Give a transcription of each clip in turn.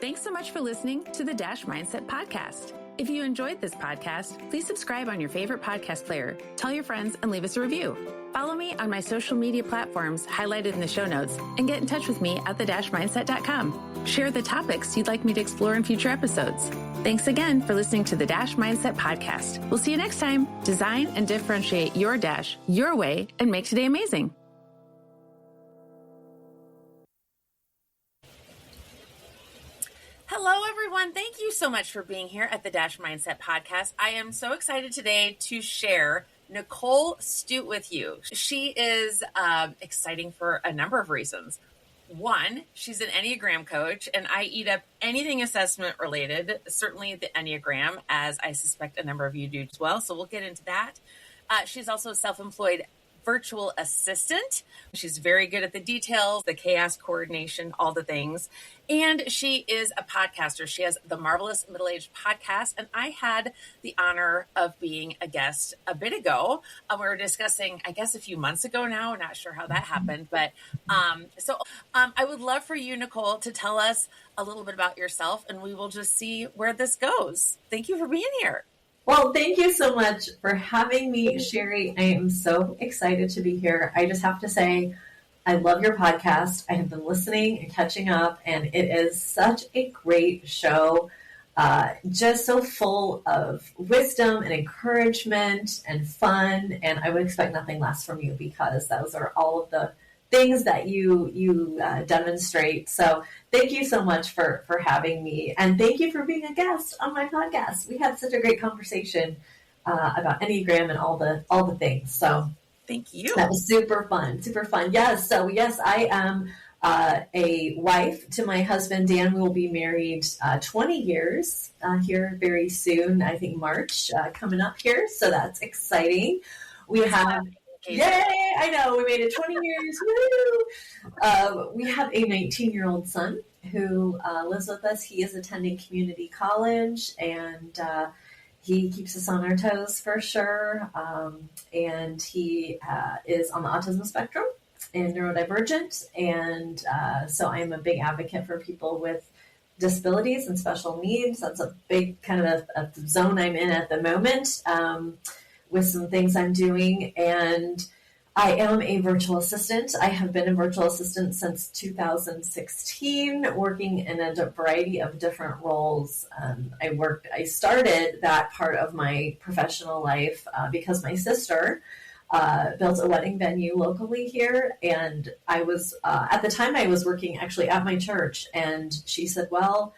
Thanks so much for listening to the Dash Mindset Podcast. If you enjoyed this podcast, please subscribe on your favorite podcast player, tell your friends, and leave us a review. Follow me on my social media platforms highlighted in the show notes, and get in touch with me at the-mindset.com. Share the topics you'd like me to explore in future episodes. Thanks again for listening to the Dash Mindset Podcast. We'll see you next time. Design and differentiate your Dash your way and make today amazing. Hello, everyone. Thank you so much for being here at the Dash Mindset Podcast. I am so excited today to share Nicole Studt with you. She is exciting for a number of reasons. One, she's an Enneagram coach, and I eat up anything assessment related, certainly the Enneagram, as I suspect a number of you do as well. So we'll get into that. She's also a self-employed virtual assistant. She's very good at the details, the chaos coordination, all the things. And she is a podcaster. She has the Marvelous Middle-Aged Podcast. And I had the honor of being a guest a bit ago. We were discussing, I guess, a few months ago now. Not sure how that happened. But I would love for you, Nicole, to tell us a little bit about yourself, and we will just see where this goes. Thank you for being here. Well, thank you so much for having me, Sherry. I am so excited to be here. I just have to say, I love your podcast. I have been listening and catching up, and it is such a great show, just so full of wisdom and encouragement and fun. And I would expect nothing less from you, because those are all of the things that you demonstrate. So thank you so much for having me. And thank you for being a guest on my podcast. We had such a great conversation about Enneagram and all the things. So thank you. That was super fun, super fun. Yes. So yes, I am a wife to my husband, Dan. We will be married 20 years here very soon. I think March coming up here. So that's exciting. We have... Yay! I know, we made it 20 years. Woo! We have a 19-year-old son who lives with us. He is attending community college, and he keeps us on our toes for sure. And he is on the autism spectrum and neurodivergent. And so I am a big advocate for people with disabilities and special needs. That's a big kind of a zone I'm in at the moment. With some things I'm doing, and I am a virtual assistant. I have been a virtual assistant since 2016, working in a variety of different roles. I started that part of my professional life because my sister built a wedding venue locally here, and I was at the time I was working actually at my church, and she said, well,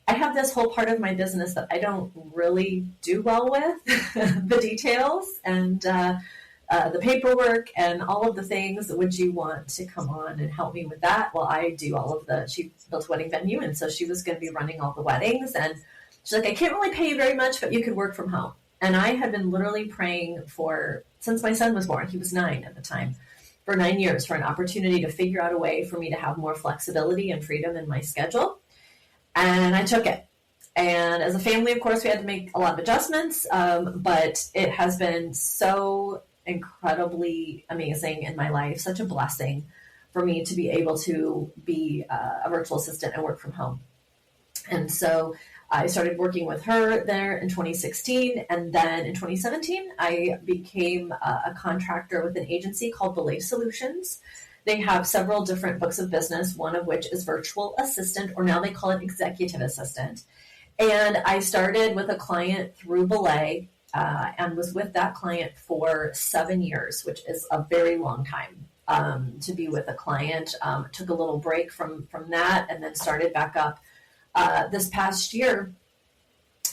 I have this whole part of my business that I don't really do well with, the details and the paperwork and all of the things. Would you want to come on and help me with that? Well, I do all of she built a wedding venue, and so she was going to be running all the weddings. And she's like, I can't really pay you very much, but you could work from home. And I had been literally praying since my son was born, he was 9 at the time, for 9 years, for an opportunity to figure out a way for me to have more flexibility and freedom in my schedule. And I took it. And as a family, of course, we had to make a lot of adjustments, but it has been so incredibly amazing in my life, such a blessing for me to be able to be a virtual assistant and work from home. And so I started working with her there in 2016. And then in 2017, I became a contractor with an agency called Belay Solutions. They have several different books of business, one of which is virtual assistant, or now they call it executive assistant. And I started with a client through Belay and was with that client for 7 years, which is a very long time to be with a client. Took a little break from that, and then started back up this past year.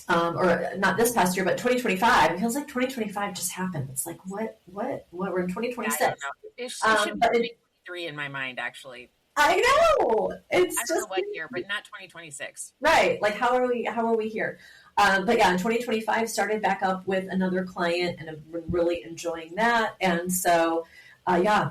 Or not this past year, but 2025. It feels like 2025 just happened. It's like, what? We're in 2026. Yeah, it should be 3 in my mind, actually. I know. It's I don't know what year, but not 2026. Right. Like, how are we here? But yeah, in 2025, started back up with another client, and I've been really enjoying that. And so,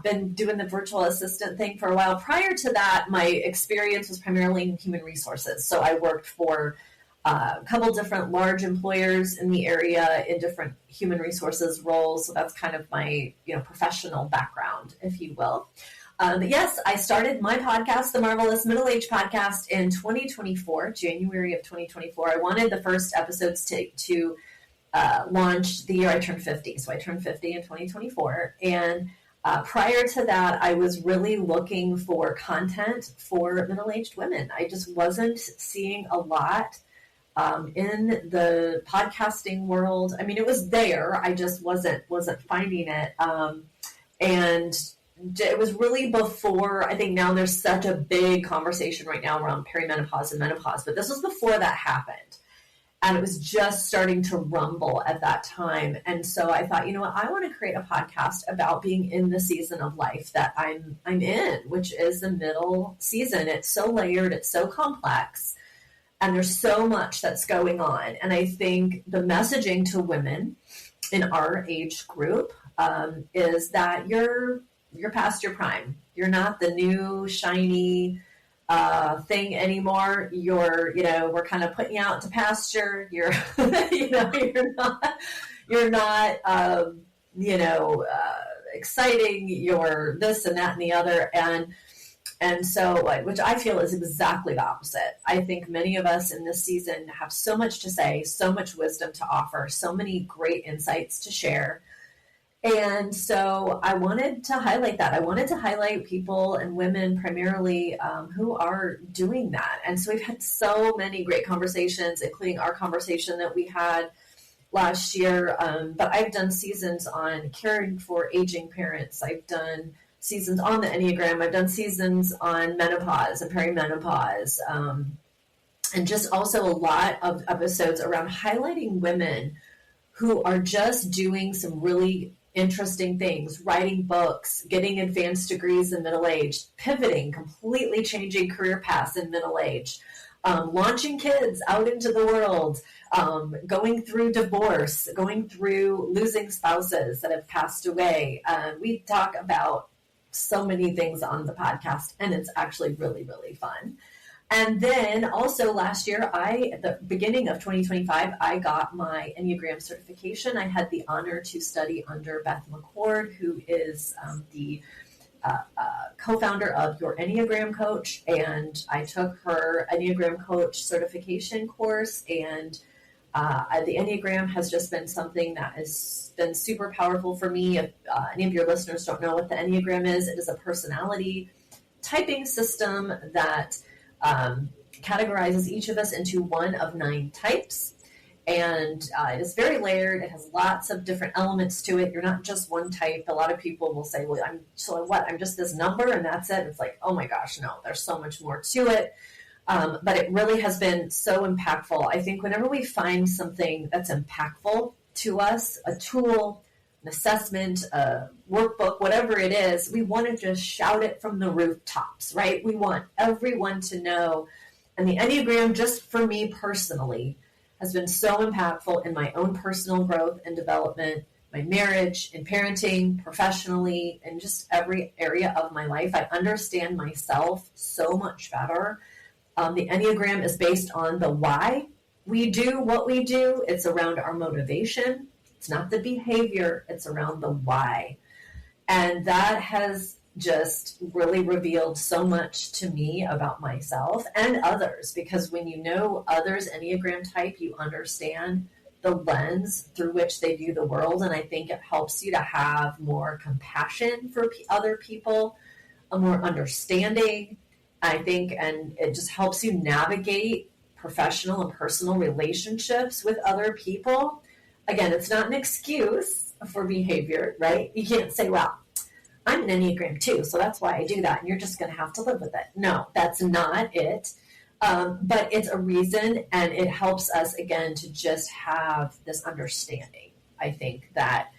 been doing the virtual assistant thing for a while. Prior to that, my experience was primarily in human resources. So I worked for a couple different large employers in the area in different human resources roles. So that's kind of my, professional background, if you will. Yes, I started my podcast, the Marvelous Middle Age Podcast, in 2024, January of 2024. I wanted the first episodes to launch the year I turned 50. So I turned 50 in 2024. And prior to that, I was really looking for content for middle-aged women. I just wasn't seeing a lot in the podcasting world. I mean, it was there. I just wasn't finding it. And it was really before, I think now there's such a big conversation right now around perimenopause and menopause, but this was before that happened. And it was just starting to rumble at that time. And so I thought, you know what, I want to create a podcast about being in the season of life that I'm in, which is the middle season. It's so layered, it's so complex, and there's so much that's going on. And I think the messaging to women in our age group is that you're past your prime. You're not the new shiny thing anymore. We're kind of putting you out to pasture. You're, you're not, exciting. You're this and that and the other. And so, which I feel is exactly the opposite. I think many of us in this season have so much to say, so much wisdom to offer, so many great insights to share. And so I wanted to highlight that. I wanted to highlight people and women primarily who are doing that. And so we've had so many great conversations, including our conversation that we had last year. But I've done seasons on caring for aging parents. I've done seasons on the Enneagram. I've done seasons on menopause and perimenopause. And just also a lot of episodes around highlighting women who are just doing some really interesting things, writing books, getting advanced degrees in middle age, pivoting, completely changing career paths in middle age, launching kids out into the world, going through divorce, going through losing spouses that have passed away. We talk about so many things on the podcast, and it's actually really, really fun. And then also last year, at the beginning of 2025, I got my Enneagram certification. I had the honor to study under Beth McCord, who is the co-founder of Your Enneagram Coach. And I took her Enneagram Coach certification course. And the Enneagram has just been something that has been super powerful for me. If any of your listeners don't know what the Enneagram is, it is a personality typing system that categorizes each of us into one of 9 types. And it is very layered. It has lots of different elements to it. You're not just one type. A lot of people will say, well, I'm just this number and that's it. It's like, oh my gosh, no, there's so much more to it. But it really has been so impactful. I think whenever we find something that's impactful to us, a tool, an assessment, a workbook, whatever it is, we want to just shout it from the rooftops, right? We want everyone to know. And the Enneagram, just for me personally, has been so impactful in my own personal growth and development, my marriage, in parenting, professionally, and just every area of my life. I understand myself so much better. The Enneagram is based on the why we do what we do. It's around our motivation. It's not the behavior, it's around the why. And that has just really revealed so much to me about myself and others, because when you know others' Enneagram type, you understand the lens through which they view the world. And I think it helps you to have more compassion for other people, a more understanding, I think, and it just helps you navigate professional and personal relationships with other people. Again, it's not an excuse for behavior, right? You can't say, well, I'm an Enneagram too, so that's why I do that, and you're just going to have to live with it. No, that's not it. But it's a reason, and it helps us, again, to just have this understanding, I think, that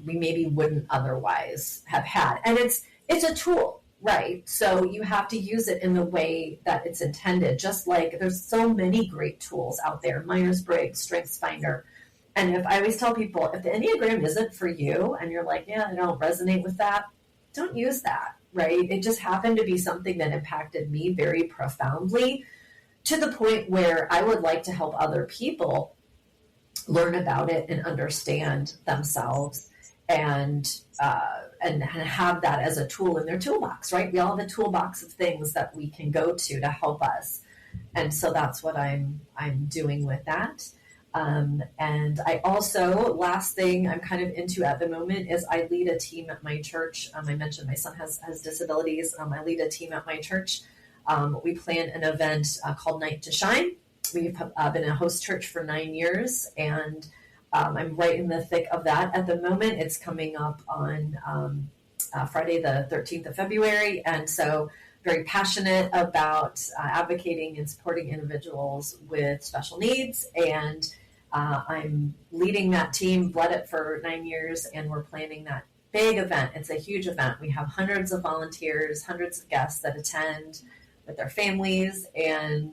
we maybe wouldn't otherwise have had. And it's a tool, right? So you have to use it in the way that it's intended, just like there's so many great tools out there, Myers-Briggs, StrengthsFinder. And if I always tell people, if the Enneagram isn't for you and you're like, yeah, I don't resonate with that, don't use that, right? It just happened to be something that impacted me very profoundly, to the point where I would like to help other people learn about it and understand themselves and have that as a tool in their toolbox, right? We all have a toolbox of things that we can go to help us. And so that's what I'm doing with that. And I also, last thing I'm kind of into at the moment is I lead a team at my church. I mentioned my son has disabilities. I lead a team at my church. We plan an event called Night to Shine. We've been a host church for 9 years, and I'm right in the thick of that at the moment. It's coming up on Friday, the 13th of February. And so very passionate about advocating and supporting individuals with special needs. And I'm leading that team, led it for 9 years, and we're planning that big event. It's a huge event. We have hundreds of volunteers, hundreds of guests that attend with their families. And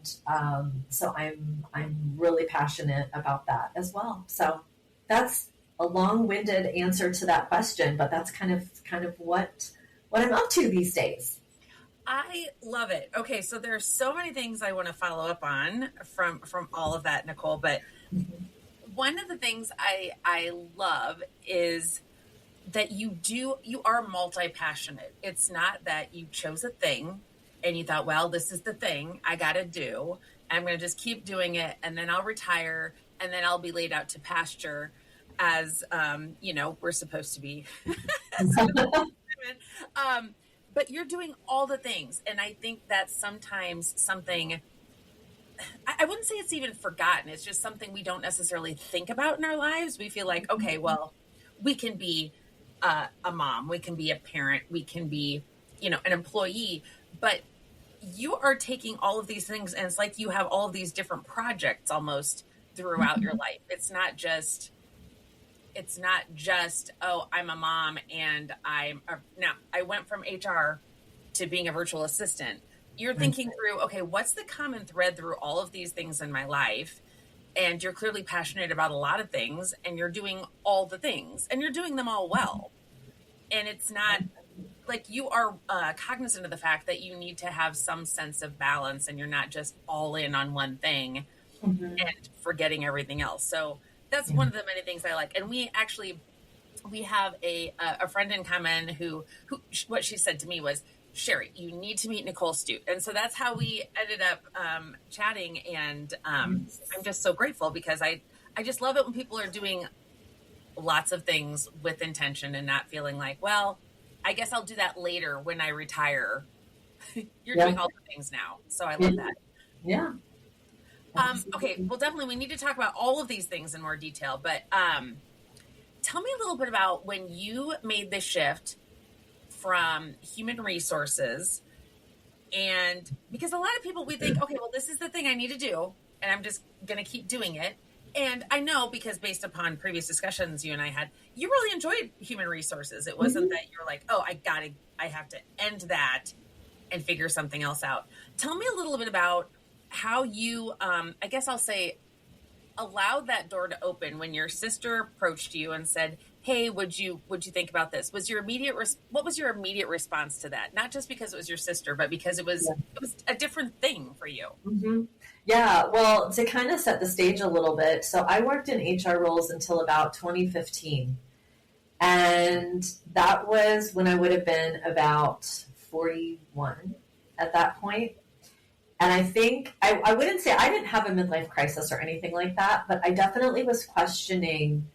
so I'm really passionate about that as well. So that's a long-winded answer to that question, but that's kind of what I'm up to these days. I love it. Okay, so there's so many things I want to follow up on from all of that, Nicole, but one of the things I love is that you are multi-passionate. It's not that you chose a thing and you thought, well, this is the thing I got to do. I'm going to just keep doing it, and then I'll retire, and then I'll be laid out to pasture as, we're supposed to be. But you're doing all the things. And I think that's sometimes something, I wouldn't say it's even forgotten. It's just something we don't necessarily think about in our lives. We feel like, okay, well, we can be a mom, we can be a parent, we can be, an employee, but you are taking all of these things, and it's like you have all of these different projects almost throughout your life. It's not just, oh, I'm a mom and now I went from HR to being a virtual assistant. You're thinking through, okay, what's the common thread through all of these things in my life? And you're clearly passionate about a lot of things, and you're doing all the things, and you're doing them all well. And it's not like you are cognizant of the fact that you need to have some sense of balance, and you're not just all in on one thing and forgetting everything else. So that's one of the many things I like. And we have a friend in common who what she said to me was, Sherry, you need to meet Nicole Studt. And so that's how we ended up chatting. And I'm just so grateful, because I just love it when people are doing lots of things with intention and not feeling like, well, I guess I'll do that later when I retire. You're doing all the things now. So I love that. Yeah. Okay. Well, definitely we need to talk about all of these things in more detail, but tell me a little bit about when you made the shift from human resources. And because a lot of people, we think, okay, well, this is the thing I need to do, and I'm just going to keep doing it. And I know, because based upon previous discussions you and I had, you really enjoyed human resources. It wasn't that you're like, oh, I have to end that and figure something else out. Tell me a little bit about how you, I guess I'll say, allowed that door to open when your sister approached you and said, hey, would you think about this? What was your immediate response to that? Not just because it was your sister, but because it was a different thing for you. Mm-hmm. Yeah, well, to kind of set the stage a little bit, so I worked in HR roles until about 2015. And that was when I would have been about 41 at that point. And I think, I wouldn't say I didn't have a midlife crisis or anything like that, but I definitely was questioning,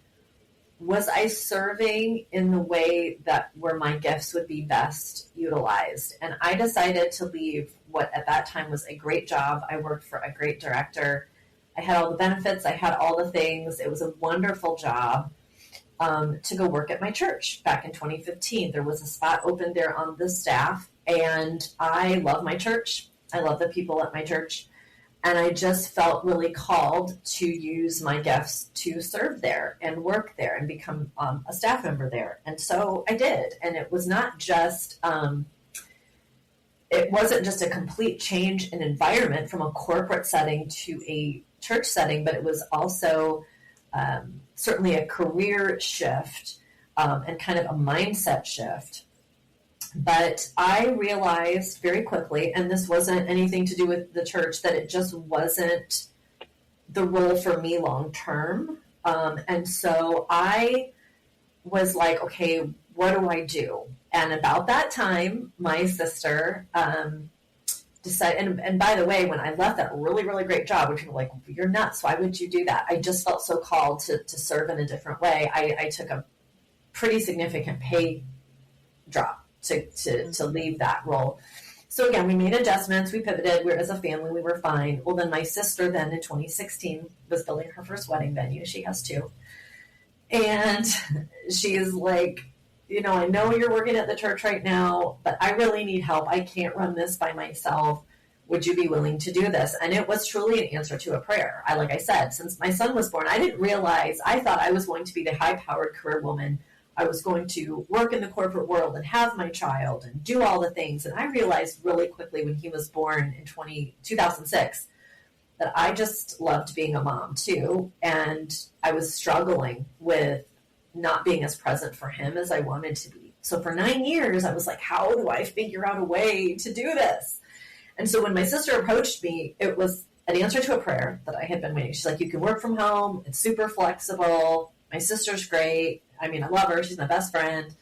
was I serving in the way that where my gifts would be best utilized? And I decided to leave what at that time was a great job. I worked for a great director. I had all the benefits. I had all the things. It was a wonderful job to go work at my church back in 2015. There was a spot open there on the staff, and I love my church. I love the people at my church. And I just felt really called to use my gifts to serve there and work there and become a staff member there. And so I did. And it was not just, it wasn't just a complete change in environment from a corporate setting to a church setting, but it was also certainly a career shift and kind of a mindset shift. But I realized very quickly, and this wasn't anything to do with the church, that it just wasn't the role for me long term. And so I was like, okay, what do I do? And about that time, my sister decided, and by the way, when I left that really, really great job, which people were like, you're nuts. Why would you do that? I just felt so called to serve in a different way. I took a pretty significant pay drop to leave that role. So again, we made adjustments, we pivoted, we're as a family, we were fine. Well, then my sister then in 2016 was building her first wedding venue. She has two. And she is like, I know you're working at the church right now, but I really need help. I can't run this by myself. Would you be willing to do this? And it was truly an answer to a prayer. Like I said, since my son was born, I didn't realize, I thought I was going to be the high-powered career woman. I was going to work in the corporate world and have my child and do all the things. And I realized really quickly when he was born in 2006 that I just loved being a mom too. And I was struggling with not being as present for him as I wanted to be. So for 9 years, I was like, how do I figure out a way to do this? And so when my sister approached me, it was an answer to a prayer that I had been waiting. She's like, you can work from home. It's super flexible. My sister's great. I mean, I love her. She's my best friend.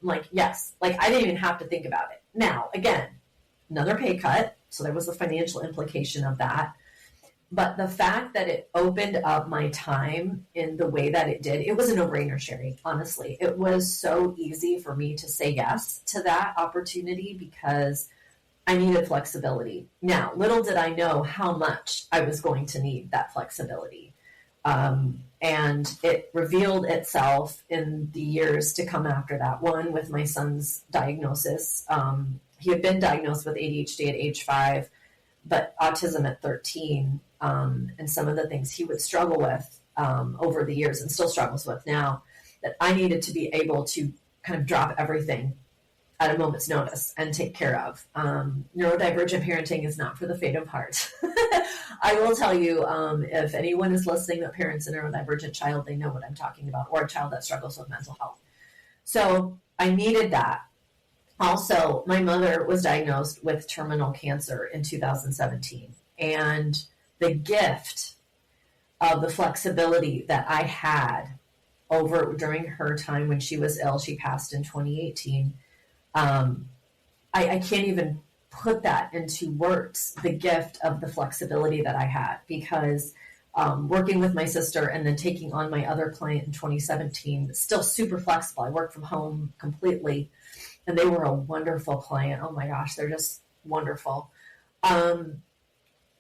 I'm like, yes. Like, I didn't even have to think about it. Now, again, another pay cut. So there was the financial implication of that. But the fact that it opened up my time in the way that it did, it was a no-brainer, Sherry, honestly. It was so easy for me to say yes to that opportunity because I needed flexibility. Now, little did I know how much I was going to need that flexibility. And it revealed itself in the years to come after that. One, with my son's diagnosis. He had been diagnosed with ADHD at age 5, but autism at 13. And some of the things he would struggle with over the years and still struggles with now, that I needed to be able to kind of drop everything at a moment's notice and take care of. Neurodivergent parenting is not for the faint of heart. I will tell you, if anyone is listening that parents a neurodivergent child, they know what I'm talking about, or a child that struggles with mental health. So I needed that. Also, my mother was diagnosed with terminal cancer in 2017. And the gift of the flexibility that I had during her time when she was ill, she passed in 2018. I can't even put that into words, the gift of the flexibility that I had, because working with my sister and then taking on my other client in 2017, still super flexible. I work from home completely, and they were a wonderful client. Oh my gosh, they're just wonderful.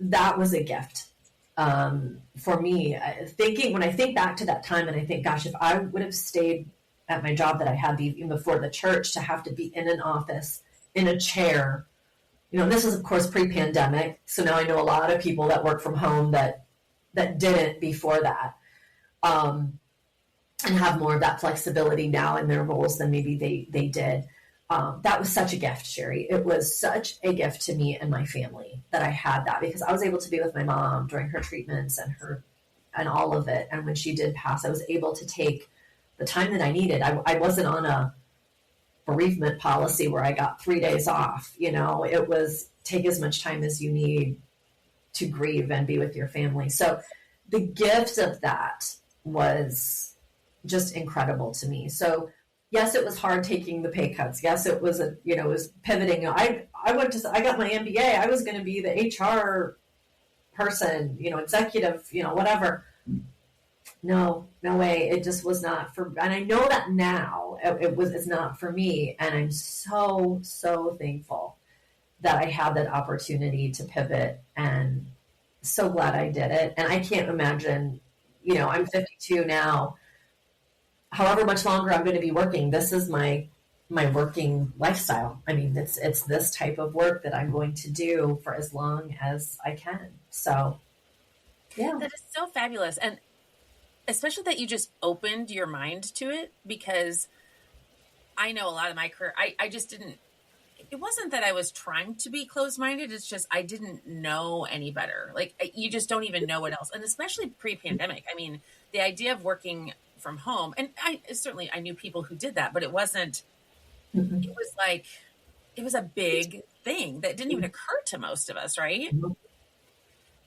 That was a gift for me. When I think back to that time, and I think, gosh, if I would have stayed at my job that I had even before the church, to have to be in an office, in a chair, this is of course pre-pandemic. So now I know a lot of people that work from home that didn't before that, and have more of that flexibility now in their roles than maybe they did. That was such a gift, Sherry. It was such a gift to me and my family that I had that, because I was able to be with my mom during her treatments and all of it. And when she did pass, I was able to take the time that I needed. I wasn't on a bereavement policy where I got 3 days off. It was take as much time as you need to grieve and be with your family. So the gift of that was just incredible to me. So yes, it was hard taking the pay cuts. Yes, it was it was pivoting. I got my MBA. I was going to be the HR person, executive, whatever. No way. It just was not for, and I know that now it's not for me. And I'm so, so thankful that I had that opportunity to pivot, and so glad I did it. And I can't imagine, I'm 52 now, however much longer I'm going to be working. This is my working lifestyle. I mean, it's this type of work that I'm going to do for as long as I can. So, yeah. That is so fabulous. And especially that you just opened your mind to it, because I know a lot of my career, I just didn't, it wasn't that I was trying to be closed-minded. It's just, I didn't know any better. Like, you just don't even know what else. And especially pre-pandemic. I mean, the idea of working from home, and I knew people who did that, but it wasn't, Mm-hmm. it was like, it was a big thing that didn't even occur to most of us. Right. Mm-hmm.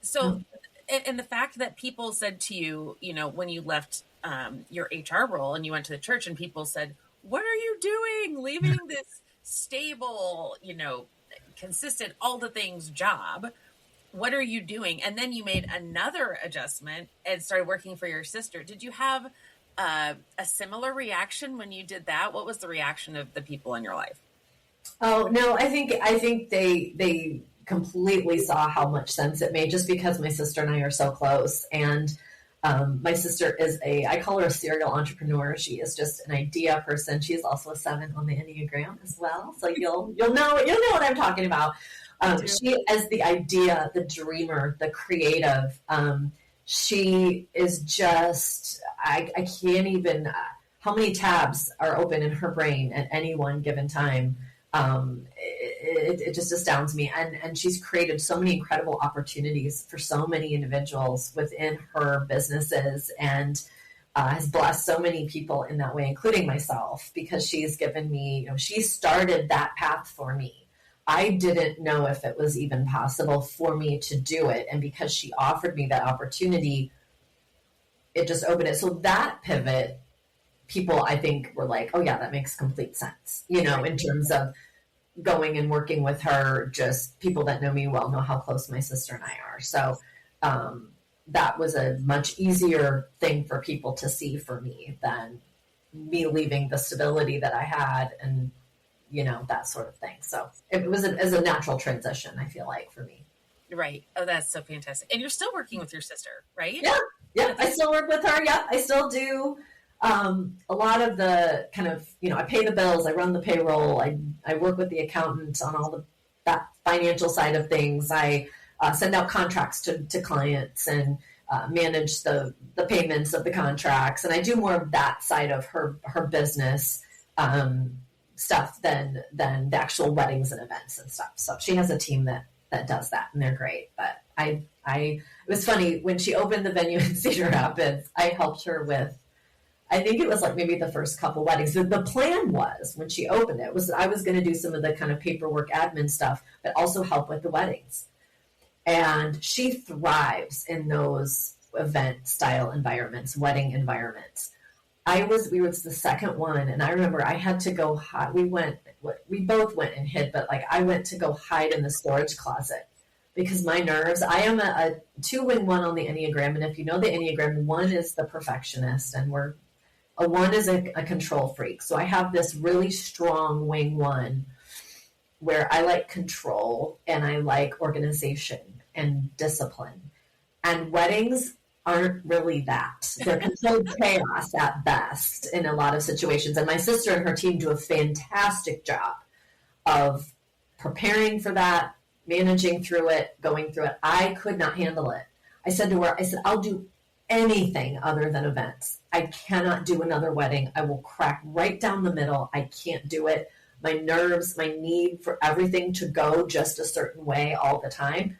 So, and the fact that people said to you, when you left your HR role and you went to the church and people said, what are you doing? Leaving this stable, consistent, all the things job. What are you doing? And then you made another adjustment and started working for your sister. Did you have a similar reaction when you did that? What was the reaction of the people in your life? Oh, no, I think they completely saw how much sense it made just because my sister and I are so close. And my sister is I call her a serial entrepreneur. She is just an idea person. She is also a 7 on the Enneagram as well. So you'll know what I'm talking about. She is the idea, the dreamer, the creative. She is just, I can't even, how many tabs are open in her brain at any one given time. It just astounds me. And she's created so many incredible opportunities for so many individuals within her businesses and has blessed so many people in that way, including myself, because she's given me, she started that path for me. I didn't know if it was even possible for me to do it. And because she offered me that opportunity, it just opened it. So that pivot, people, I think, were like, oh yeah, that makes complete sense, in terms of going and working with her. Just people that know me well know how close my sister and I are. So that was a much easier thing for people to see for me than me leaving the stability that I had and, that sort of thing. So it was as a natural transition, I feel like, for me. Right. Oh, that's so fantastic. And you're still working with your sister, right? Yeah. I still work with her. Yeah, I still do. A lot of the kind of, I pay the bills, I run the payroll, I work with the accountant on all that financial side of things. I send out contracts to clients and manage the payments of the contracts. And I do more of that side of her business stuff than the actual weddings and events and stuff. So she has a team that does that, and they're great. But it was funny when she opened the venue in Cedar Rapids, I helped her with, I think it was like maybe the first couple weddings. The plan was when she opened it was I was going to do some of the kind of paperwork admin stuff, but also help with the weddings. And she thrives in those event style environments, wedding environments. We were the second one, and I remember I had to go hide. We both went and hid, but like I went to go hide in the storage closet because my nerves, I am a 2-wing 1 on the Enneagram. And if you know the Enneagram, 1 is the perfectionist and a 1 is a control freak. So I have this really strong wing 1 where I like control and I like organization and discipline. And weddings aren't really that. They're controlled chaos at best in a lot of situations. And my sister and her team do a fantastic job of preparing for that, managing through it, going through it. I could not handle it. I said to her, I'll do anything other than events. I cannot do another wedding. I will crack right down the middle. I can't do it. My nerves, my need for everything to go just a certain way all the time.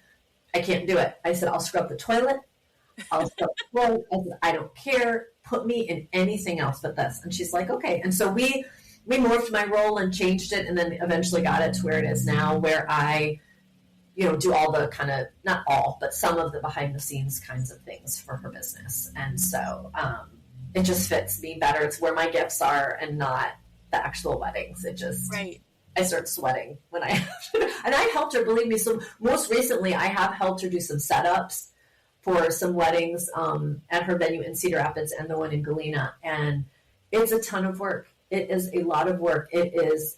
I can't do it. I said, I'll scrub the toilet. I'll scrub the floor. I said, I don't care. Put me in anything else but this. And she's like, okay. And so we morphed my role and changed it, and then eventually got it to where it is now, where I, do all the kind of, not all, but some of the behind the scenes kinds of things for her business. And so it just fits me better. It's where my gifts are and not the actual weddings. It just, right. I start sweating when and I helped her, believe me. So most recently I have helped her do some setups for some weddings at her venue in Cedar Rapids and the one in Galena. And it's a ton of work. It is a lot of work. It is,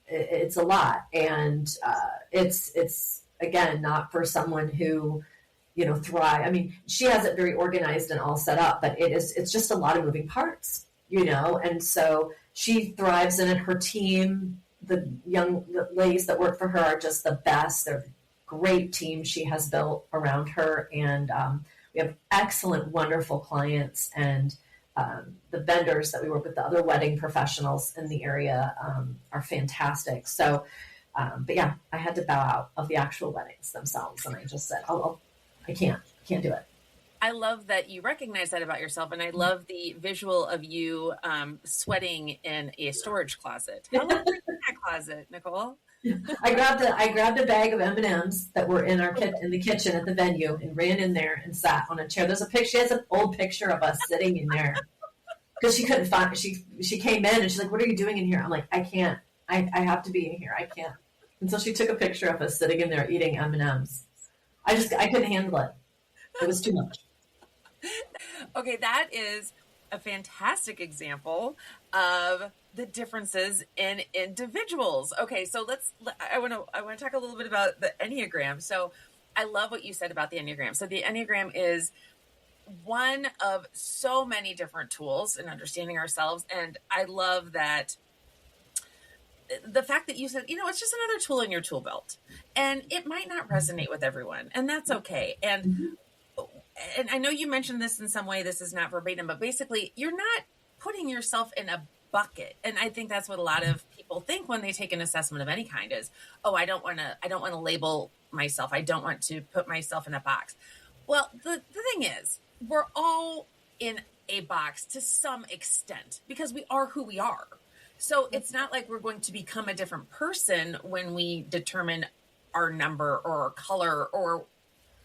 it's a lot. And it's again, not for someone who, thrive. I mean, she has it very organized and all set up, but it's just a lot of moving parts, and so she thrives in it. Her team, the ladies that work for her are just the best. They're a great team she has built around her. And we have excellent, wonderful clients, and the vendors that we work with, the other wedding professionals in the area are fantastic. So, but yeah, I had to bow out of the actual weddings themselves. And I just said, I can't do it. I love that you recognize that about yourself. And I love the visual of you sweating in a storage closet. How long were you in that closet, Nicole? I grabbed a bag of M&Ms that were in the kitchen at the venue and ran in there and sat on a chair. There's a picture. She has an old picture of us sitting in there because she couldn't find. She came in and she's like, "What are you doing in here?" I'm like, "I can't. I have to be in here. I can't." And so she took a picture of us sitting in there eating M&Ms. I couldn't handle it. It was too much. Okay, that is a fantastic example of the differences in individuals. Okay, so I want to talk a little bit about the Enneagram. So I love what you said about the Enneagram. So the Enneagram is one of so many different tools in understanding ourselves. And I love that the fact that you said, it's just another tool in your tool belt, and it might not resonate with everyone, and that's okay. And I know you mentioned this in some way, this is not verbatim, but basically you're not putting yourself in a bucket. And I think that's what a lot of people think when they take an assessment of any kind is, oh, I don't want to label myself. I don't want to put myself in a box. Well, the thing is, we're all in a box to some extent because we are who we are. So it's not like we're going to become a different person when we determine our number or our color or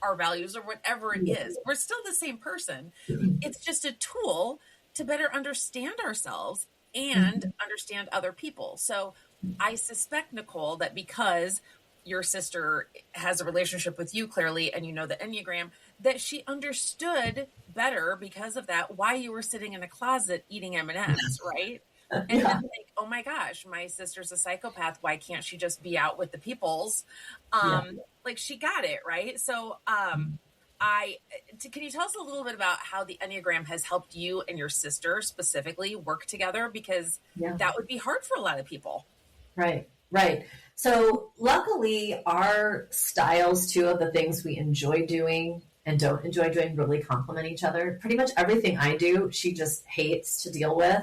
our values or whatever it is. We're still the same person. It's just a tool to better understand ourselves and understand other people. So I suspect, Nicole, that because your sister has a relationship with you clearly, and you know the Enneagram, that she understood better because of that why you were sitting in a closet eating M&Ms, right? And then think, oh my gosh, my sister's a psychopath. Why can't she just be out with the peoples? Like she got it, right? So can you tell us a little bit about how the Enneagram has helped you and your sister specifically work together? Because that would be hard for a lot of people. Right. So luckily our styles too of the things we enjoy doing and don't enjoy doing really complement each other. Pretty much everything I do, she just hates to deal with.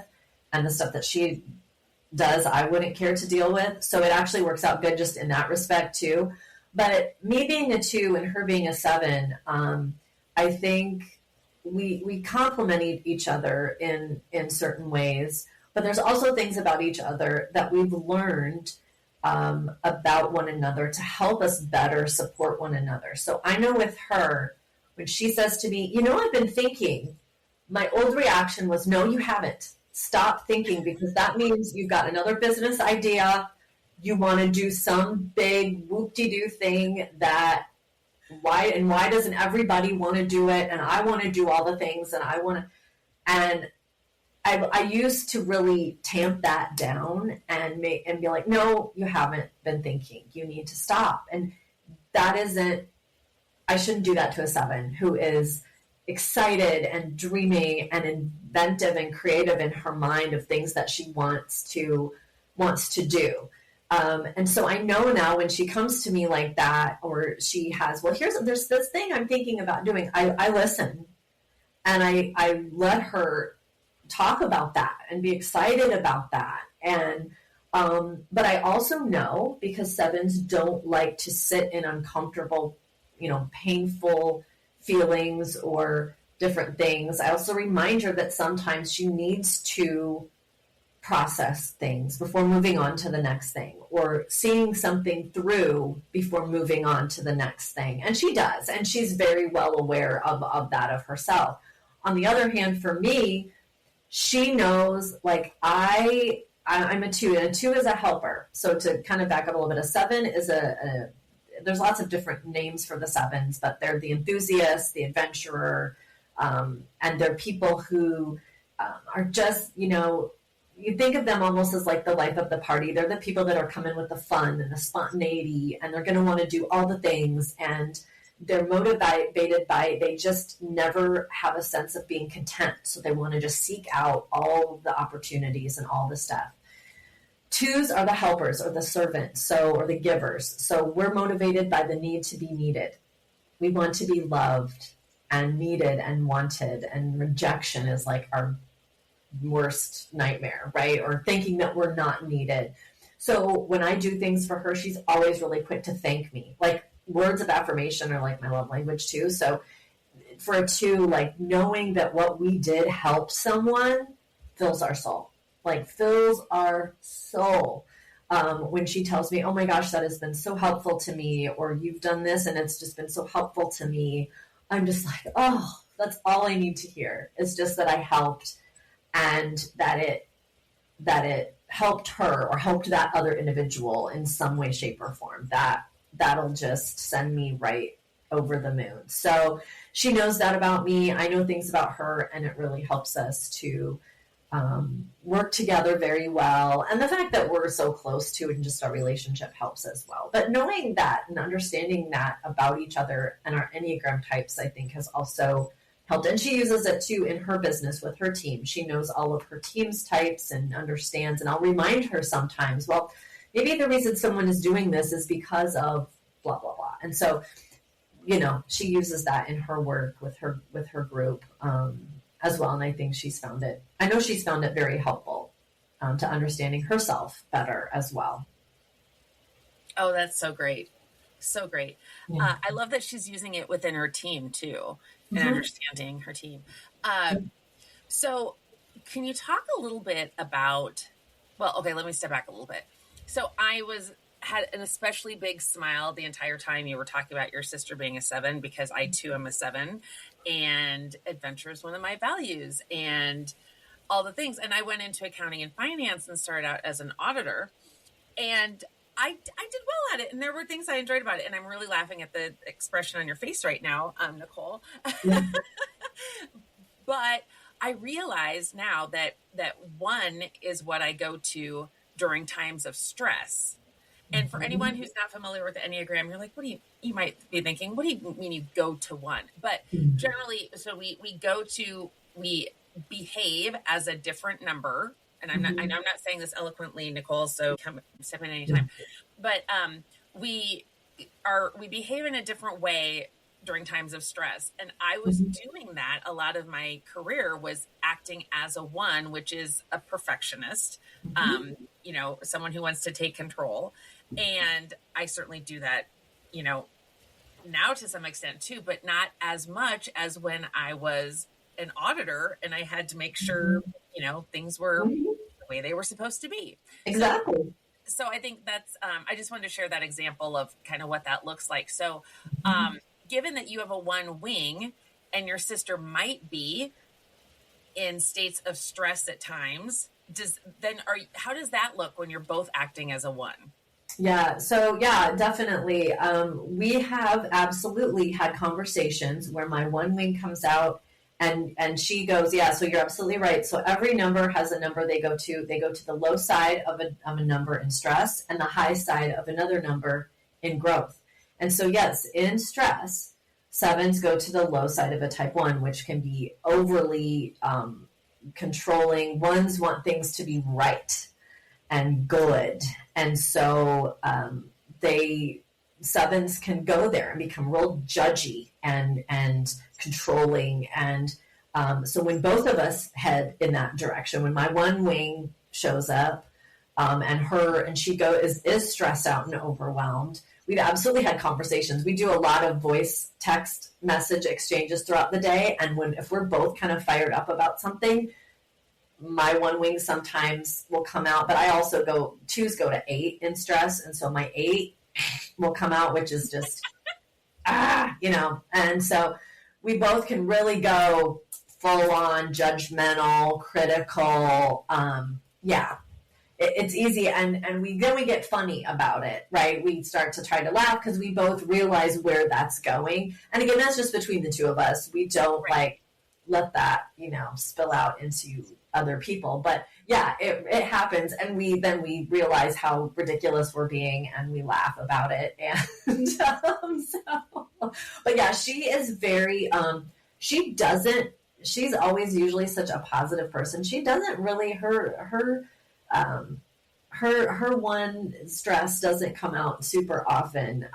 And the stuff that she does, I wouldn't care to deal with. So it actually works out good just in that respect too. But me being a 2 and her being a 7, I think we complement each other in certain ways. But there's also things about each other that we've learned about one another to help us better support one another. So I know with her, when she says to me, I've been thinking, my old reaction was, no, you haven't. Stop thinking, because that means you've got another business idea. You want to do some big whoop-de-doo thing why doesn't everybody want to do it? And I want to do all the things and I used to really tamp that down and be like, no, you haven't been thinking. You need to stop. And I shouldn't do that to a 7 who is excited and dreaming and inventive and creative in her mind of things that she wants to do. And so I know now when she comes to me like that, or she has, there's this thing I'm thinking about doing. I listen and I let her talk about that and be excited about that. And, but I also know, because 7s don't like to sit in uncomfortable, painful feelings or different things. I also remind her that sometimes she needs to process things before moving on to the next thing, or seeing something through before moving on to the next thing. And she does, and she's very well aware of that of herself. On the other hand, for me, she knows, like, I'm a 2, and a 2 is a helper. So to kind of back up a little bit, a 7 is there's lots of different names for the 7s, but they're the enthusiast, the adventurer, and they're people who are just, you think of them almost as like the life of the party. They're the people that are coming with the fun and the spontaneity, and they're going to want to do all the things, and they're motivated by, they just never have a sense of being content. So they want to just seek out all the opportunities and all the stuff. 2s are the helpers or the servants, or the givers. So we're motivated by the need to be needed. We want to be loved and needed and wanted, and rejection is like our worst nightmare, right? Or thinking that we're not needed. So when I do things for her, she's always really quick to thank me. Like, words of affirmation are like my love language too. So for a 2, like, knowing that what we did helped someone fills our soul. when she tells me, oh my gosh, that has been so helpful to me, or you've done this and it's just been so helpful to me, I'm just like, oh, that's all I need to hear. It's just that I helped, and that it helped her or helped that other individual in some way, shape, or form. That'll just send me right over the moon. So she knows that about me. I know things about her, and it really helps us to work together very well. And the fact that we're so close to it and just our relationship helps as well. But knowing that and understanding that about each other and our Enneagram types, I think, has also helped. And she uses it too in her business with her team. She knows all of her team's types and understands. And I'll remind her sometimes, well, maybe the reason someone is doing this is because of blah, blah, blah. And so, you know, she uses that in her work with her group as well. And I think I know she's found it very helpful to understanding herself better as well. Oh, that's so great. So great. Yeah. I love that she's using it within her team too, and understanding her team. So can you talk a little bit about, well, okay, let me step back a little bit. So I had an especially big smile the entire time you were talking about your sister being a 7, because I too am a 7, and adventure is one of my values and all the things. And I went into accounting and finance and started out as an auditor, and I did well at it. And there were things I enjoyed about it. And I'm really laughing at the expression on your face right now, Nicole. Yeah. But I realize now that 1 is what I go to during times of stress. And for anyone who's not familiar with the Enneagram, you're like, you might be thinking, what do you mean you go to 1? But generally, so we behave as a different number. And I know I'm not saying this eloquently, Nicole, so come step in anytime. But we behave in a different way during times of stress. And I was doing that. A lot of my career was acting as a 1, which is a perfectionist, you know, someone who wants to take control. And I certainly do that, you know, now to some extent too, but not as much as when I was an auditor and I had to make sure, you know, things were the way they were supposed to be. Exactly. So I think that's, I just wanted to share that example of kind of what that looks like. So, given that you have a 1 wing and your sister might be in states of stress at times, how does that look when you're both acting as a 1? Yeah. So yeah, definitely. We have absolutely had conversations where my 1 wing comes out and she goes, yeah, so you're absolutely right. So every number has a number they go to. They go to the low side of a number in stress and the high side of another number in growth. And so yes, in stress, 7s go to the low side of a type 1, which can be overly controlling. 1s want things to be right and good. And so 7s can go there and become real judgy and controlling. And so when both of us head in that direction, when my 1 wing shows up and she is stressed out and overwhelmed, we've absolutely had conversations. We do a lot of voice text message exchanges throughout the day. And if we're both kind of fired up about something, my 1 wing sometimes will come out, but I also 2s go to 8 in stress. And so my 8 will come out, which is just, you know, and so we both can really go full on judgmental, critical. It's easy. And then we get funny about it, right? We start to try to laugh because we both realize where that's going. And again, that's just between the two of us. We don't let that, you know, spill out into other people. But yeah, it happens. And we realize how ridiculous we're being and we laugh about it. And but yeah, she is very, she's always usually such a positive person. She doesn't really, her 1 stress doesn't come out super often.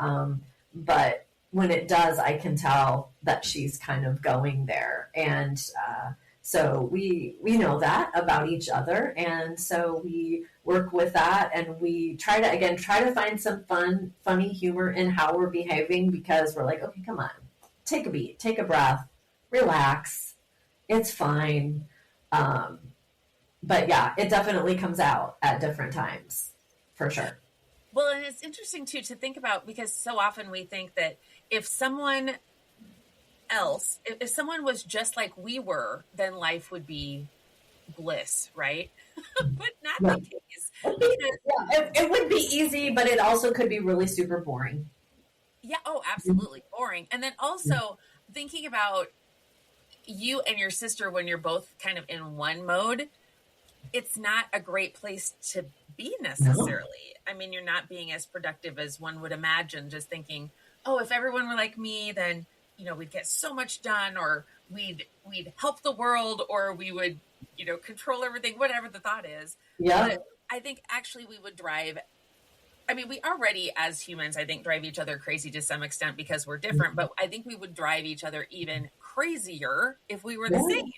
But when it does, I can tell that she's kind of going there. And, so we know that about each other. And so we work with that and we try to find some funny humor in how we're behaving, because we're like, okay, come on, take a beat, take a breath, relax. It's fine. But yeah, it definitely comes out at different times. for sure. Well, and it's interesting too to think about, because so often we think that if someone else, if someone was just like we were, then life would be bliss, right? But not Yeah. the case. It would be easy, but it also could be really super boring. Yeah. Oh, absolutely boring. And then also thinking about you and your sister when you're both kind of in one mode, it's not a great place to be necessarily. No. I mean, you're not being as productive as one would imagine, just thinking, oh, if everyone were like me, then, you know, we'd get so much done, or we'd help the world, or we would, you know, control everything, whatever the thought is. Yeah. But I think actually we would drive, I mean, we already as humans, I think, drive each other crazy to some extent because we're different, but I think we would drive each other even crazier if we were the same.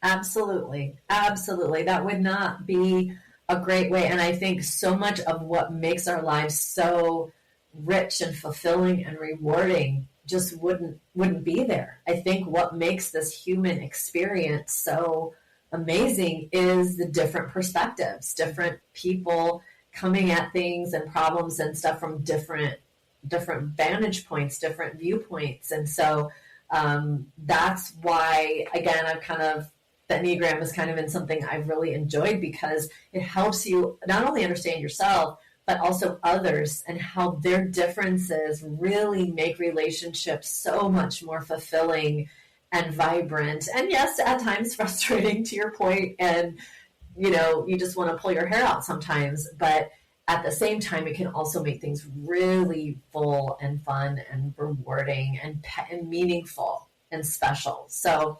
Absolutely. Absolutely. That would not be a great way. And I think so much of what makes our lives so rich and fulfilling and rewarding just wouldn't be there. I think what makes this human experience so amazing is the different perspectives, different people coming at things and problems and stuff from different vantage points, different viewpoints. And so that's why, again, the Enneagram is kind of in something I've really enjoyed, because it helps you not only understand yourself, but also others, and how their differences really make relationships so much more fulfilling and vibrant. And yes, at times frustrating, to your point, and, you know, you just want to pull your hair out sometimes, but at the same time, it can also make things really full and fun and rewarding and meaningful and special. So,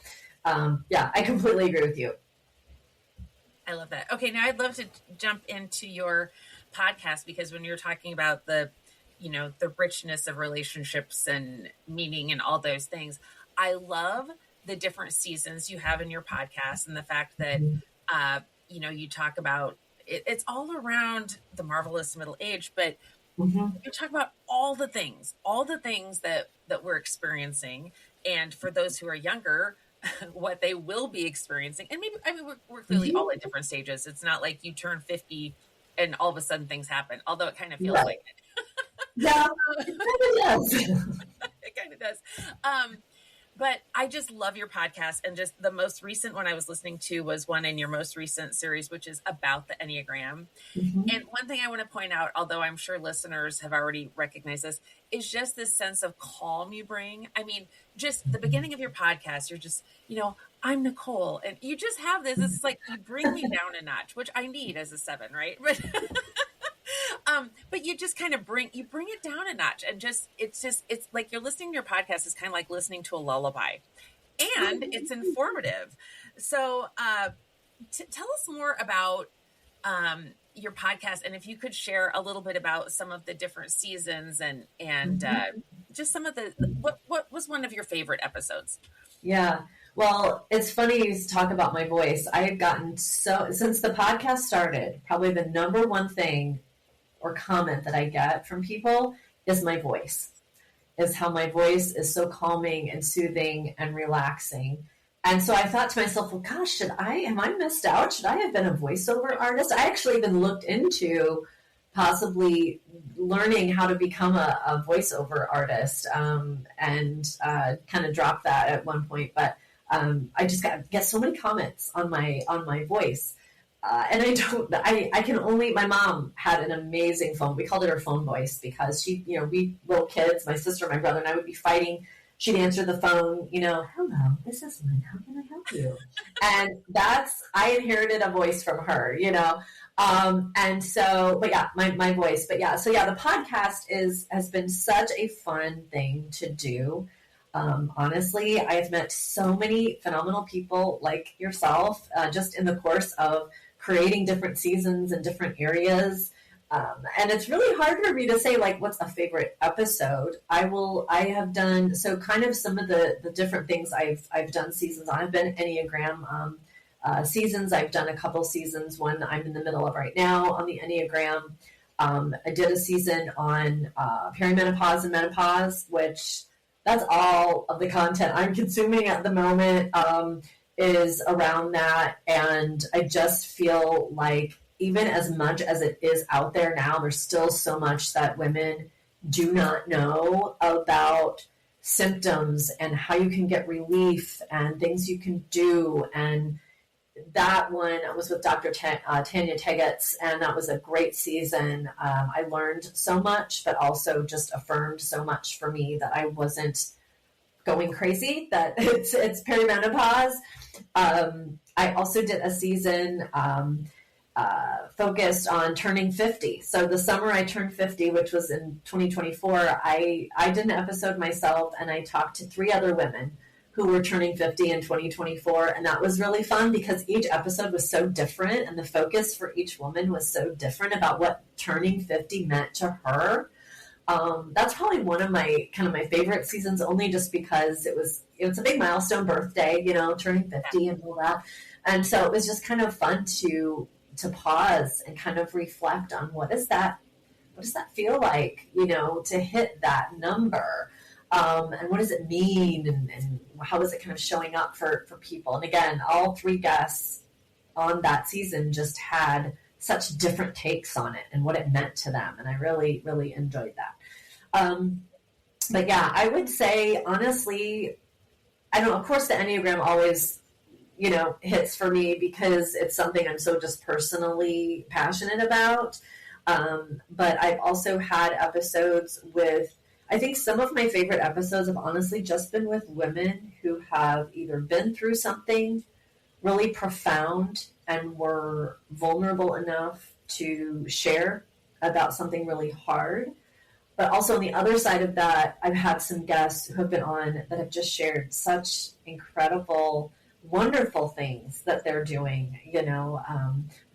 yeah, I completely agree with you. I love that. Okay, now I'd love to jump into your podcast, because when you're talking about the, you know, the richness of relationships and meaning and all those things, I love the different seasons you have in your podcast, and the fact that, you know, you talk about it's all around the marvelous middle age, but you talk about all the things that we're experiencing. And for those who are younger, what they will be experiencing. And maybe, I mean, we're clearly all at different stages. It's not like you turn 50 and all of a sudden things happen, although it kind of feels like it. Yeah, it kind of does. It kind of does. But I just love your podcast. And just the most recent one I was listening to was one in your most recent series, which is about the Enneagram. And one thing I want to point out, although I'm sure listeners have already recognized this, is just this sense of calm you bring. I mean, just the beginning of your podcast, you're just, you know, I'm Nicole. And you just have this, it's like you bring me down a notch, which I need as a 7, right? But you just kind of bring it down a notch, and it's like you're listening to your podcast is kind of like listening to a lullaby, and it's informative. So tell us more about your podcast, and if you could share a little bit about some of the different seasons and just some of the, what was one of your favorite episodes? Yeah. Well, it's funny you talk about my voice. I have gotten since the podcast started, probably the number one thing or comment that I get from people is my voice, is how my voice is so calming and soothing and relaxing. And so I thought to myself, well, gosh, am I missed out? Should I have been a voiceover artist? I actually even looked into possibly learning how to become a voiceover artist, and kind of dropped that at one point. But I just get so many comments on my voice. And I can only, my mom had an amazing phone. We called it her phone voice, because she, you know, we little kids, my sister, my brother, and I would be fighting. She'd answer the phone, you know, hello, this is Lynn, how can I help you? And I inherited a voice from her, you know. And so, but yeah, my voice, but yeah, so yeah, the podcast has been such a fun thing to do. Honestly, I've met so many phenomenal people like yourself, just in the course of creating different seasons in different areas. And it's really hard for me to say, like, what's a favorite episode. I have done, so kind of some of the different things I've done seasons on. I've been Enneagram seasons. I've done a couple seasons, one I'm in the middle of right now on the Enneagram. I did a season on perimenopause and menopause, which that's all of the content I'm consuming at the moment, is around that. And I just feel like even as much as it is out there now, there's still so much that women do not know about symptoms and how you can get relief and things you can do. And that one was with Dr. Tanya Tegetz, and that was a great season. I learned so much, but also just affirmed so much for me that I wasn't going crazy, that it's perimenopause. I also did a season focused on turning 50. So the summer I turned 50, which was in 2024, I did an episode myself, and I talked to 3 other women who were turning 50 in 2024. And that was really fun because each episode was so different, and the focus for each woman was so different about what turning 50 meant to her. That's probably one of my favorite seasons, only just because it's a big milestone birthday, turning 50 and all that. And so it was just kind of fun to pause and kind of reflect on what does that feel like, to hit that number. And what does it mean, and how is it kind of showing up for people? And again, all 3 guests on that season just had such different takes on it and what it meant to them. And I really, really enjoyed that. But yeah, I would say, honestly, I don't know, of course the Enneagram always, hits for me because it's something I'm so just personally passionate about. But I've also had episodes with, I think some of my favorite episodes have honestly just been with women who have either been through something really profound and were vulnerable enough to share about something really hard. But also on the other side of that, I've had some guests who have been on that have just shared such incredible, wonderful things that they're doing,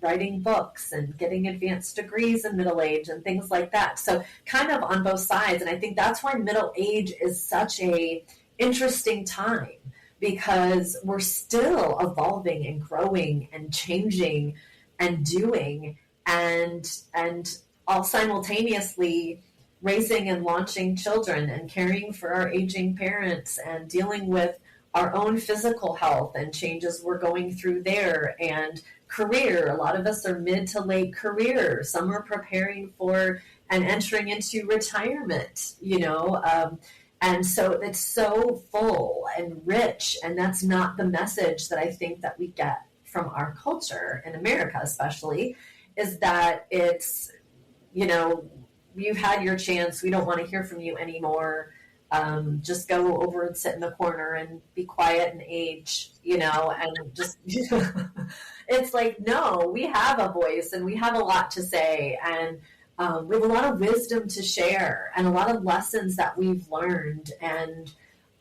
writing books and getting advanced degrees in middle age and things like that. So kind of on both sides. And I think that's why middle age is such a interesting time, because we're still evolving and growing and changing and doing and all simultaneously raising and launching children and caring for our aging parents and dealing with our own physical health and changes we're going through there, and career. A lot of us are mid to late career. Some are preparing for and entering into retirement, and so it's so full and rich, and that's not the message that I think that we get from our culture in America, especially, is that it's, you've had your chance. We don't want to hear from you anymore. Just go over and sit in the corner and be quiet and age, and just, it's like, no, we have a voice and we have a lot to say. And we have a lot of wisdom to share and a lot of lessons that we've learned. And,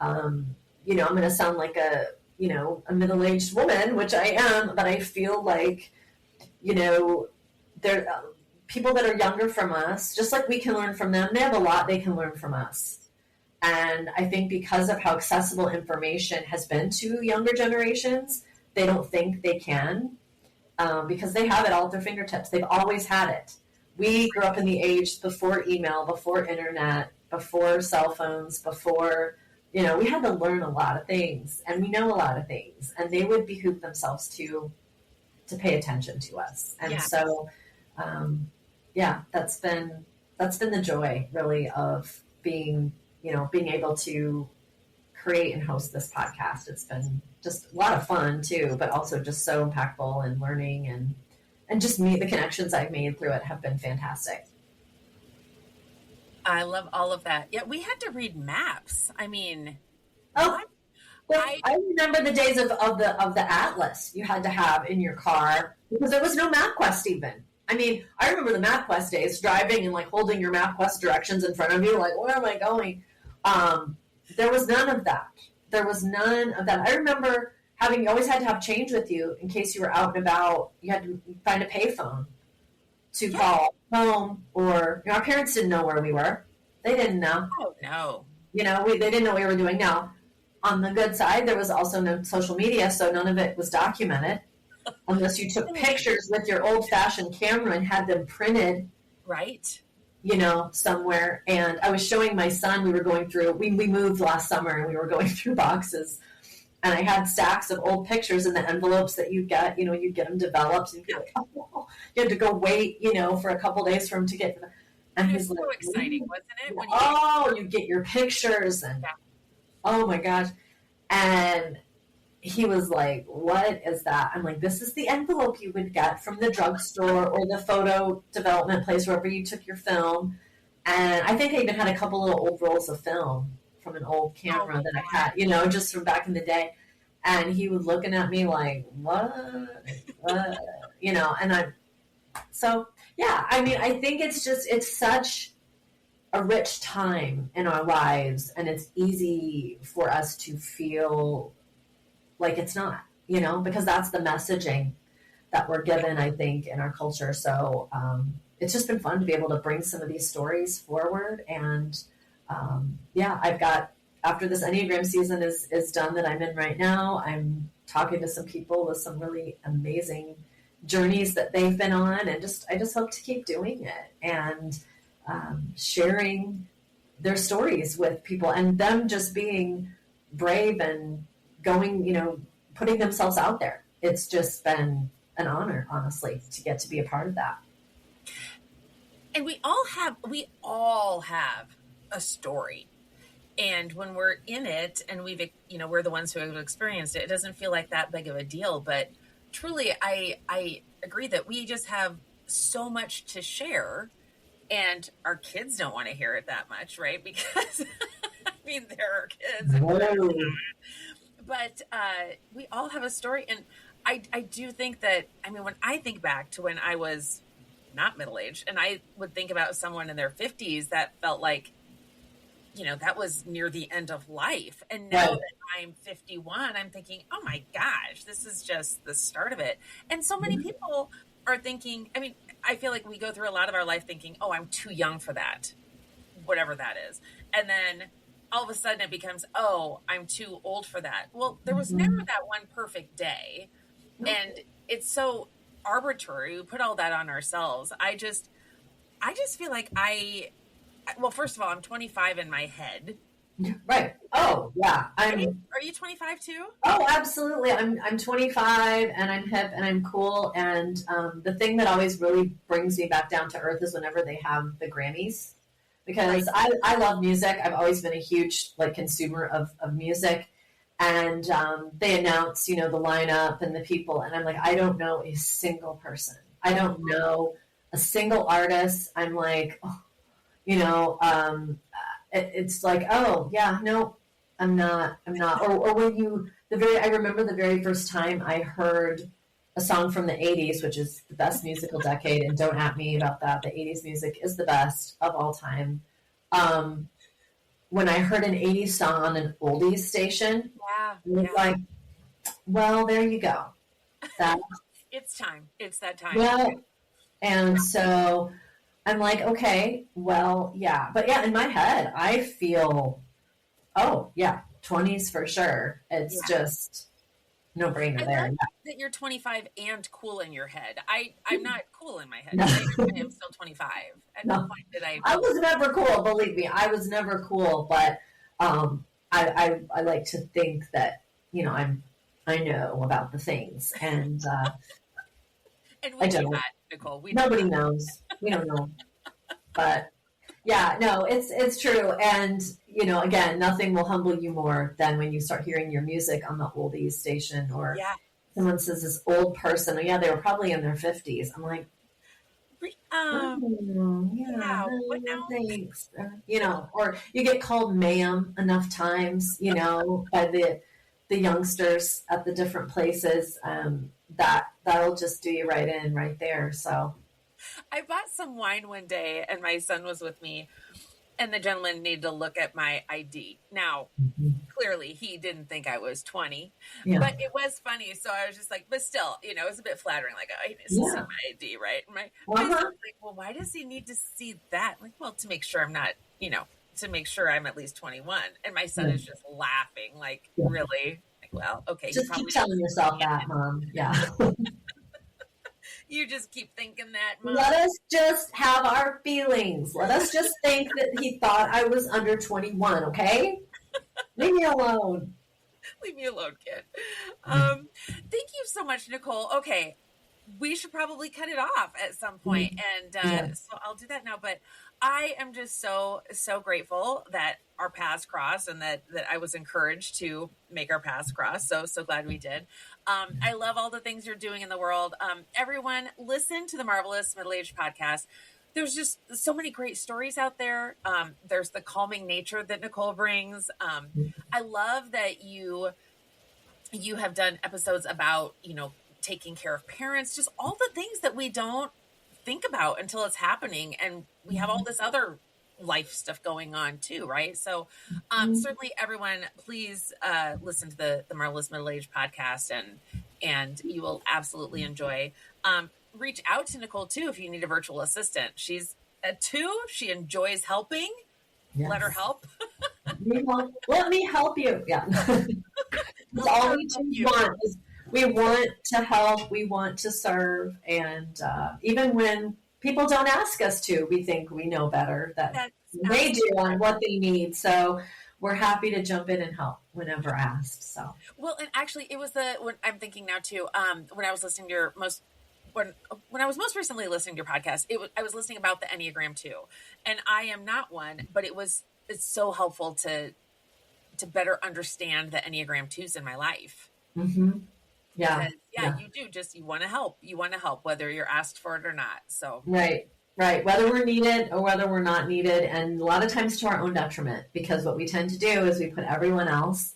I'm going to sound like a middle-aged woman, which I am, but I feel like, there people that are younger from us, just like we can learn from them, they have a lot they can learn from us. And I think because of how accessible information has been to younger generations, they don't think they can, because they have it all at their fingertips. They've always had it. We grew up in the age before email, before internet, before cell phones, before, we had to learn a lot of things, and we know a lot of things, and they would behoove themselves to pay attention to us. And so, that's been the joy, really, of being able to create and host this podcast. It's been just a lot of fun too, but also just so impactful, and learning and just the connections I've made through it have been fantastic. I love all of that. Yeah, we had to read maps. I mean, well, I remember the days of the atlas you had to have in your car, because there was no MapQuest even. I mean, I remember the MapQuest days, driving and like holding your MapQuest directions in front of you, like, where am I going? There was none of that. I remember you always had to have change with you in case you were out and about. You had to find a payphone to call home, or our parents didn't know where we were. They didn't know. Oh, no. They didn't know what we were doing. Now, on the good side, there was also no social media, so none of it was documented. Unless you took pictures with your old-fashioned camera and had them printed, right? Somewhere. And I was showing my son. We were going through. We moved last summer, and we were going through boxes And I had stacks of old pictures in the envelopes that you get, you get them developed, and you're like, oh, you had to go wait, for a couple days for him to get. And it he's was so like, exciting, wasn't it? When you get your pictures, and oh my gosh. And he was like, what is that? I'm like, this is the envelope you would get from the drugstore or the photo development place, wherever you took your film. And I think I even had a couple little old rolls of film from an old camera that I had, just from back in the day. And he was looking at me like, what? And I think it's such a rich time in our lives, and it's easy for us to feel like it's not, because that's the messaging that we're given, I think, in our culture. So it's just been fun to be able to bring some of these stories forward. And I've got, after this Enneagram season is done that I'm in right now, I'm talking to some people with some really amazing journeys that they've been on, and I just hope to keep doing it and sharing their stories with people, and them just being brave and going, putting themselves out there. It's just been an honor, honestly, to get to be a part of that. And we all have a story. And when we're in it and we're the ones who have experienced it, it doesn't feel like that big of a deal. But truly, I agree that we just have so much to share, and our kids don't want to hear it that much, right? Because they're our kids. But we all have a story. And I do think that, when I think back to when I was not middle-aged, and I would think about someone in their 50s that felt like, that was near the end of life. And now that I'm 51, I'm thinking, oh my gosh, this is just the start of it. And so many people are thinking, I feel like we go through a lot of our life thinking, oh, I'm too young for that, whatever that is. And then all of a sudden it becomes, oh, I'm too old for that. Well, there was never that one perfect day. And it's so arbitrary. We put all that on ourselves. I just feel like well, first of all, I'm 25 in my head. Right. Oh, yeah. Are you 25 too? Oh, absolutely. I'm 25, and I'm hip, and I'm cool. And the thing that always really brings me back down to earth is whenever they have the Grammys, because I love music. I've always been a huge consumer of music. And they announce, the lineup and the people. And I'm like, I don't know a single person. I don't know a single artist. I'm like, it's like, oh yeah, no, I'm not. Or when I remember the very first time I heard a song from the 80s, which is the best musical decade, and don't at me about that. The 80s music is the best of all time. When I heard an 80s song on an oldies station, it was like, well, there you go. It's time. It's that time. Well, and so I'm like, okay, well, yeah. But yeah, in my head, I feel, 20s for sure. It's just no brainer there. Love that you're 25 and cool in your head. I'm not cool in my head. No. I am still 25. At no point did I was never cool, believe me. I was never cool, but I like to think that, I know about the things, and we do not, Nicole. Nobody knows. We don't know. But yeah, no, it's true. And, again, nothing will humble you more than when you start hearing your music on the oldies station, or someone says this old person, they were probably in their 50s. I'm like, what now? Thanks. Or you get called ma'am enough times, by the youngsters at the different places. That'll just do you right in right there. So I bought some wine one day, and my son was with me, and the gentleman needed to look at my ID. Now, clearly he didn't think I was 20, but it was funny. So I was just like, but still, it was a bit flattering. Like, oh, he needs to see my ID, right? And my son was like, well, why does he need to see that? I'm like, well, to make sure I'm not, to make sure I'm at least 21. And my son is just laughing, like, really? Like, well, okay. Just keep telling yourself that, Mom. Yeah. You just keep thinking that, Mom. Let us just have our feelings. Let us just think that he thought I was under 21, okay? Leave me alone. Leave me alone, kid. Thank you so much, Nicole. Okay. We should probably cut it off at some point. And so I'll do that now. But I am just so grateful that our paths crossed and that I was encouraged to make our paths cross. So glad we did. I love all the things you're doing in the world. Everyone, listen to the Marvelous Middle-Aged podcast. There's just so many great stories out there. There's the calming nature that Nicole brings. I love that you have done episodes about, taking care of parents, just all the things that we don't think about until it's happening. And we have all this other life stuff going on too, right? So certainly everyone, please listen to the Marvelous Middle-Aged podcast and you will absolutely enjoy. Reach out to Nicole too if you need a virtual assistant. She's a 2. She enjoys helping. Yes. Let her help. Let me help you. Yeah. That's all we want is we want to help, we want to serve, and even when people don't ask us to, we think we know better that they do on what they need. So we're happy to jump in and help whenever asked. So and actually, it was when I'm thinking now too. When I was listening to your when I was most recently listening to your podcast, I was listening about the Enneagram 2, and I am not one, but it's so helpful to better understand the Enneagram 2s in my life. Mm-hmm. Yeah. You do. You want to help. You want to help, whether you're asked for it or not. So right. Whether we're needed or whether we're not needed, and a lot of times to our own detriment, because what we tend to do is we put everyone else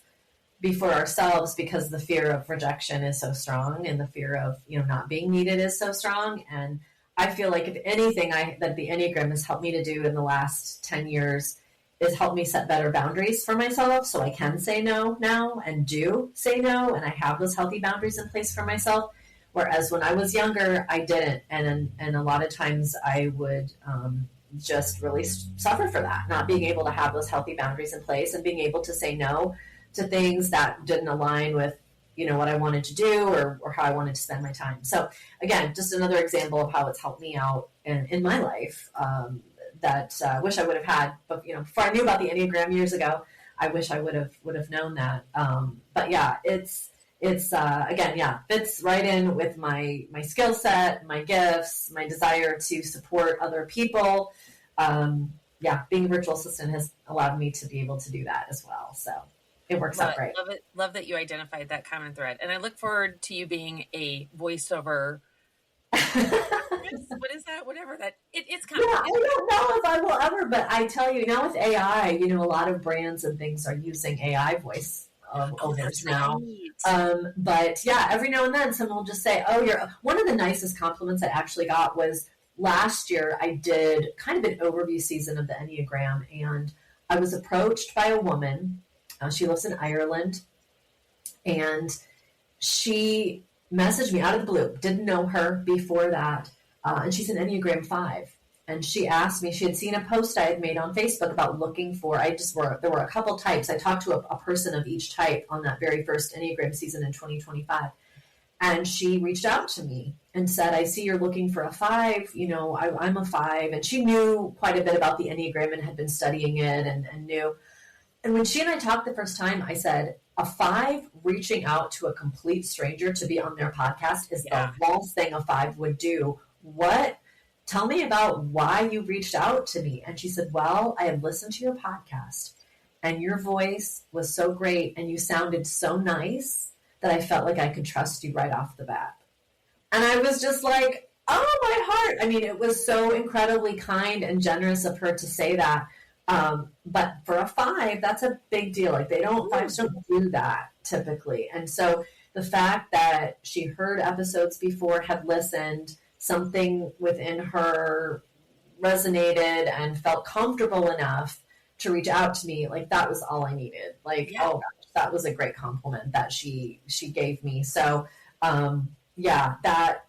before ourselves because the fear of rejection is so strong, and the fear of not being needed is so strong. And I feel like if anything, that the Enneagram has helped me to do in the last 10 years is help me set better boundaries for myself so I can say no now and do say no, and I have those healthy boundaries in place for myself. Whereas when I was younger, I didn't. And a lot of times I would just really suffer for that, not being able to have those healthy boundaries in place and being able to say no to things that didn't align with what I wanted to do or how I wanted to spend my time. So again, just another example of how it's helped me out in my life. That I wish I would have had, but before I knew about the Enneagram years ago, I wish I would have known that. But yeah, it's again, fits right in with my skill set, my gifts, my desire to support other people. Being a virtual assistant has allowed me to be able to do that as well. So it works out great. Love it. Love that you identified that common thread, and I look forward to you being a voiceover. What is that? Whatever that it's kind of. I don't know if I will ever, but I tell you now with AI, a lot of brands and things are using AI voice overs now. Right. But yeah, every now and then someone will just say, "Oh, you're." One of the nicest compliments I actually got was last year. I did kind of an overview season of the Enneagram, and I was approached by a woman. She lives in Ireland, and she messaged me out of the blue. Didn't know her before that. And she's an Enneagram 5. And she asked me, she had seen a post I had made on Facebook about looking for, there were a couple types. I talked to a person of each type on that very first Enneagram season in 2025. And she reached out to me and said, I see you're looking for a 5. I'm a 5. And she knew quite a bit about the Enneagram and had been studying it and knew. And when she and I talked the first time, I said, a 5 reaching out to a complete stranger to be on their podcast is the last thing a 5 would do. What? Tell me about why you reached out to me. And she said, well, I had listened to your podcast and your voice was so great and you sounded so nice that I felt like I could trust you right off the bat. And I was just like, oh, my heart. I mean, it was so incredibly kind and generous of her to say that. But for a 5, that's a big deal. Like 5s don't do that typically. And so the fact that she heard episodes before, had listened, something within her resonated and felt comfortable enough to reach out to me, like that was all I needed. Oh gosh, that was a great compliment that she gave me. So, that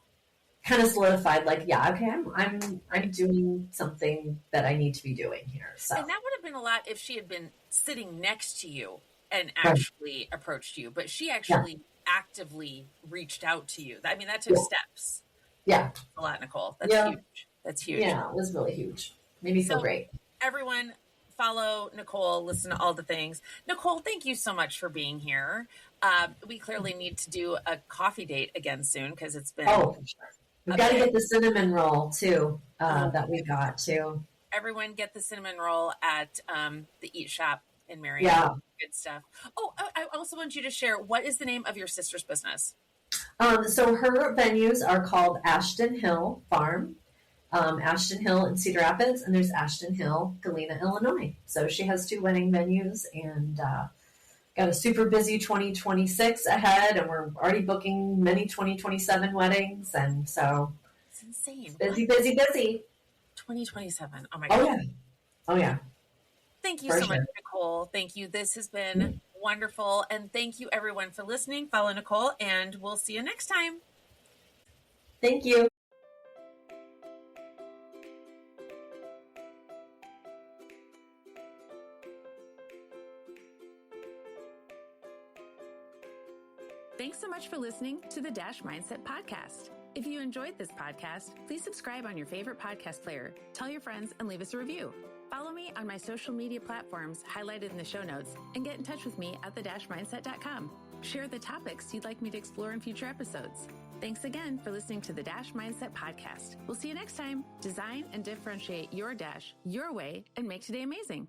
kind of solidified, I'm doing something that I need to be doing here. So, and that would have been a lot if she had been sitting next to you and actually approached you, but she actually actively reached out to you. I mean, that took steps. Yeah. That's a lot, Nicole. That's huge. That's huge. Yeah, it was really huge. Made me feel great. Everyone, follow Nicole, listen to all the things. Nicole, thank you so much for being here. We clearly need to do a coffee date again soon because it's been. Oh, sure. We've got to get the cinnamon roll too that we got too. Everyone get the cinnamon roll at the Eat Shop in Marion. Yeah. Good stuff. Oh, I also want you to share, what is the name of your sister's business? So her venues are called Ashton Hill Farm, Ashton Hill in Cedar Rapids, and there's Ashton Hill, Galena, Illinois. So she has 2 wedding venues and got a super busy 2026 ahead, and we're already booking many 2027 weddings. And so it's insane. Busy, busy, busy. 2027. Oh my God. Oh, yeah. Oh, yeah. Thank you so much, Nicole. Thank you. This has been wonderful. And thank you, everyone, for listening. Follow Nicole, and we'll see you next time. Thank you. Thanks so much for listening to the Dash Mindset Podcast. If you enjoyed this podcast, please subscribe on your favorite podcast player, tell your friends, and leave us a review. Follow me on my social media platforms highlighted in the show notes, and get in touch with me at thedashmindset.com. Share the topics you'd like me to explore in future episodes. Thanks again for listening to the Dash Mindset Podcast. We'll see you next time. Design and differentiate your Dash your way and make today amazing.